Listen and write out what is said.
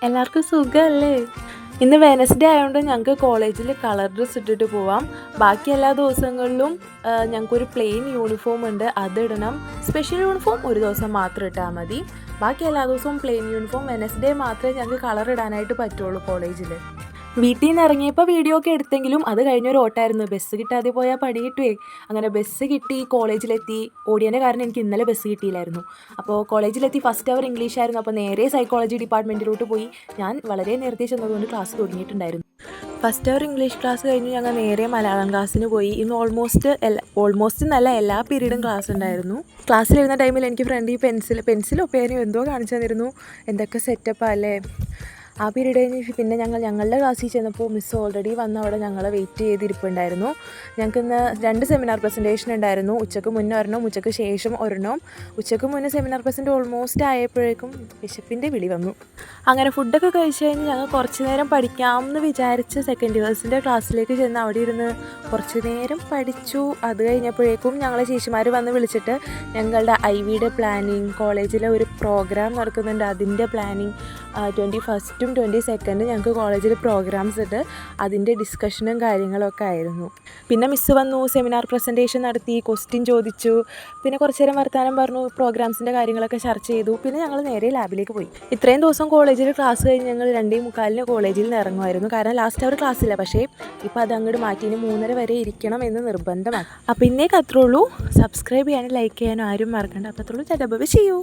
എല്ലാവർക്കും സുഖമല്ലേ? ഇന്ന് വെനസ്ഡേ ആയതുകൊണ്ട് ഞങ്ങൾക്ക് കോളേജിൽ കളർ ഡ്രസ്സ് ഇട്ടിട്ട് പോവാം. ബാക്കി എല്ലാ ദിവസങ്ങളിലും ഞങ്ങൾക്കൊരു പ്ലെയിൻ യൂണിഫോം ഉണ്ട്, അതിടണം. സ്പെഷ്യൽ യൂണിഫോം ഒരു ദിവസം മാത്രം ഇട്ടാൽ മതി. ബാക്കി എല്ലാ ദിവസവും പ്ലെയിൻ യൂണിഫോം. വെനസ്ഡേ മാത്രമേ ഞങ്ങൾക്ക് കളർ ഇടാനായിട്ട് പറ്റുള്ളൂ കോളേജിൽ. വീട്ടിൽ നിന്ന് ഇറങ്ങിയപ്പോൾ വീഡിയോ ഒക്കെ എടുത്തെങ്കിലും അത് കഴിഞ്ഞൊരു ഓട്ടമായിരുന്നു. ബസ് കിട്ടാതെ പോയാൽ പണി കിട്ടുവേ. അങ്ങനെ ബസ് കിട്ടി, കോളേജിലെത്തി. ഓടിയതിൻ്റെ കാരണം എനിക്ക് ഇന്നലെ ബസ് കിട്ടിയില്ലായിരുന്നു. അപ്പോൾ കോളേജിലെത്തി. ഫസ്റ്റ് അവർ ഇംഗ്ലീഷ് ആയിരുന്നു. അപ്പോൾ നേരെ സൈക്കോളജി ഡിപ്പാർട്ട്മെൻറ്റിലോട്ട് പോയി. ഞാൻ വളരെ നേരത്തെ ചെന്നതുകൊണ്ട് ക്ലാസ് തുടങ്ങിയിട്ടുണ്ടായിരുന്നു. ഫസ്റ്റ് അവർ ഇംഗ്ലീഷ് ക്ലാസ് കഴിഞ്ഞ് ഞങ്ങൾ നേരെ മലയാളം ക്ലാസ്സിന് പോയി. ഇന്ന് ഓൾമോസ്റ്റ് നല്ല എല്ലാ പീരീഡും ക്ലാസ് ഉണ്ടായിരുന്നു. ക്ലാസ്സിലിരുന്ന ടൈമിൽ എനിക്ക് ഫ്രണ്ട് ഈ പെൻസിലോ പേനയോ എന്തോ കാണിച്ചു തന്നിരുന്നു. എന്തൊക്കെ സെറ്റപ്പാണ് അല്ലേ. ആ പീരീഡ് കഴിഞ്ഞ് പിന്നെ ഞങ്ങളുടെ ക്ലാസ്സിൽ ചെന്നപ്പോൾ മിസ്സ് ഓൾറെഡി വന്ന് അവിടെ ഞങ്ങളെ വെയിറ്റ് ചെയ്തിരിപ്പുണ്ടായിരുന്നു. ഞങ്ങൾക്കിന്ന് 2 സെമിനാർ പ്രസൻറ്റേഷൻ ഉണ്ടായിരുന്നു. ഉച്ചയ്ക്ക് മുന്നേ ഒരെണ്ണം, ഉച്ചയ്ക്ക് ശേഷം ഒരെണ്ണം. ഉച്ചയ്ക്ക് മുന്നേ സെമിനാർ പ്രസൻറ്റ് ഓൾമോസ്റ്റ് ആയപ്പോഴേക്കും വിശപ്പിൻ്റെ വിളി വന്നു. അങ്ങനെ ഫുഡൊക്കെ കഴിച്ച് കഴിഞ്ഞ് ഞങ്ങൾ കുറച്ച് നേരം പഠിക്കാമെന്ന് വിചാരിച്ച് സെക്കൻഡ് ഇയേഴ്സിൻ്റെ ക്ലാസ്സിലേക്ക് ചെന്ന് അവിടെ ഇരുന്ന് കുറച്ച് നേരം പഠിച്ചു. അത് കഴിഞ്ഞപ്പോഴേക്കും ഞങ്ങളെ ചേച്ചിമാർ വന്ന് വിളിച്ചിട്ട് ഞങ്ങളുടെ IVയുടെ പ്ലാനിങ്, കോളേജിലെ ഒരു പ്രോഗ്രാം നടക്കുന്നുണ്ട് അതിൻ്റെ പ്ലാനിങ്, 21st 22nd ഞങ്ങൾക്ക് കോളേജിൽ പ്രോഗ്രാംസ് ഉണ്ട്, അതിൻ്റെ ഡിസ്കഷനും കാര്യങ്ങളൊക്കെ ആയിരുന്നു. പിന്നെ മിസ്സ് വന്നു, സെമിനാർ പ്രസൻറ്റേഷൻ നടത്തി, ക്വസ്റ്റ്യൻ ചോദിച്ചു, പിന്നെ കുറച്ച് നേരം വർത്തമാനം പറഞ്ഞു, പ്രോഗ്രാംസിൻ്റെ കാര്യങ്ങളൊക്കെ ചർച്ച ചെയ്തു. പിന്നെ ഞങ്ങൾ നേരെ ലാബിലേക്ക് പോയി. ഇത്രയും ദിവസം കോളേജിൽ ക്ലാസ് കഴിഞ്ഞ് ഞങ്ങൾ 2:45 കോളേജിൽ നിന്ന് ഇറങ്ങുമായിരുന്നു. കാരണം ലാസ്റ്റ് അവർ ക്ലാസ്സില്ല. പക്ഷേ ഇപ്പോൾ അത് അങ്ങോട്ട് മാറ്റി, ഇനി 3:30 വരെ ഇരിക്കണം എന്ന് നിർബന്ധമാണ്. അപ്പോൾ ഇന്നേക്ക് അത്രേ ഉള്ളൂ. സബ്സ്ക്രൈബ് ചെയ്യാനും ലൈക്ക് ചെയ്യാനും ആരും മറക്കണ്ട. അപ്പോൾ അത്രേ ഉള്ളൂ. ചെയ്യൂ.